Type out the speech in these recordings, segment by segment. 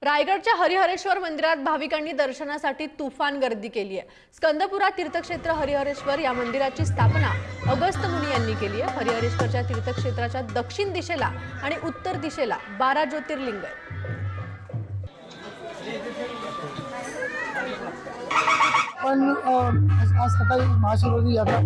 रायगडच्या हरिहरेश्वर मंदिरात भाविकांनी दर्शनासाठी तुफान गर्दी केली आहे। स्कंदपुरा तीर्थक्षेत्र हरिहरेश्वर या मंदिराची स्थापना अगस्त्य मुनी यांनी केली आहे। हरिहरेश्वरच्या तीर्थक्षेत्राच्या दक्षिण दिशेला आणि उत्तर दिशेला 12 ज्योतिर्लिंग आहेत। पण आज सकाळी महाशिवरात्री यात्रा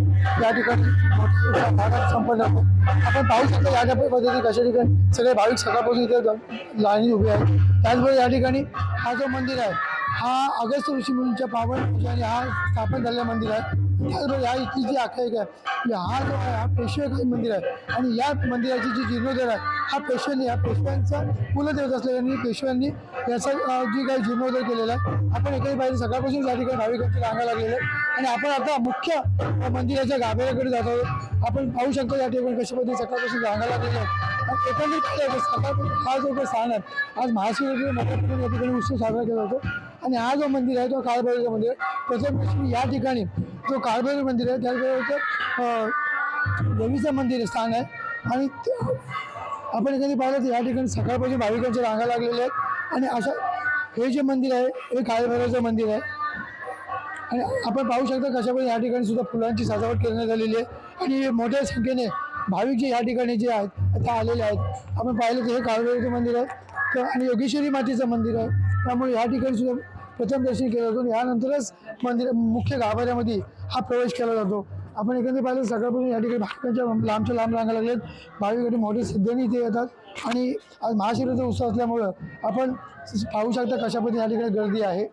या ठिकाणी मोठ्या भागात संपन्न होतो। आपण पाहू शकतो या पद्धतीने कशा ठिकाणी सगळे भाविक सकाळपासून इथे लाईनी उभे आहेत। त्याचबरोबर या ठिकाणी हा जो मंदिर आहे हा अगस्त्य ऋषीमुनींच्या पावन पूजाने हा स्थापन झालेलं मंदिर आहे। त्याचबरोबर या इथली जी आख्यायिका आहे हा जो आहे हा पेशवेकालीन मंदिर आहे आणि या मंदिराची जी जीर्णोद्धार आहे हा पेशव्यांचा कुलदेवत असल्याने पेशव्यांनी याचा जी काही जीर्णोद्धार केलेला आहे। आपण एखादी पाहिजे सकाळपासून या ठिकाणी भाविकांची रांगा लागलेल्या आहे आणि आपण आता मुख्य मंदिराच्या गाभाऱ्याकडे जात आहोत। आपण पाहू शकतो या ठिकाणी कशा पद्धतीने सकाळपासून रांगा लागलेल्या आहेत। एकंदरीत सकाळपासून हा जो काही स्थान आहे आज महाशिवरात्री मोठ्या प्रमाणात या ठिकाणी उत्सव साजरा केला जातो आणि हा जो मंदिर आहे तो काळभैरवचं मंदिर आहे। प्रथम या ठिकाणी जो काळभैरव मंदिर आहे त्याचबरोबर देवीचं मंदिर स्थान आहे आणि आपण एखादी पाहिलं तर या ठिकाणी सकाळपासून भाविकांच्या रांगा लागलेल्या आहेत आणि अशा हे जे मंदिर आहे हे काळभैरवचं मंदिर आहे आणि आपण पाहू शकता कशा पद्धतीने या ठिकाणी सुद्धा फुलांची सजावट करण्यात आलेली आहे आणि मोठ्या संख्येने भाविक जे या ठिकाणी जे आहेत आता आलेले आहेत। आपण पाहिलं तर हे काळभैरवचं मंदिर आहे तर आणि योगेश्वरी मातेचं मंदिर आहे। त्यामुळे या ठिकाणी सुद्धा प्रथम दर्शन केलं जातो। यानंतरच मंदिर मुख्य गाभाऱ्यामध्ये हा प्रवेश केला जातो। आपण एखादी पाहिलं सकाळपासून या ठिकाणी भाविकांच्या लांबच्या लांब रांगा लागलेत। भाविक मोठे सिद्धेने इथे येतात आणि आज महाशिवरात्रीचा उत्सव असल्यामुळं आपण पाहू शकता कशा पद्धतीने या ठिकाणी गर्दी आहे।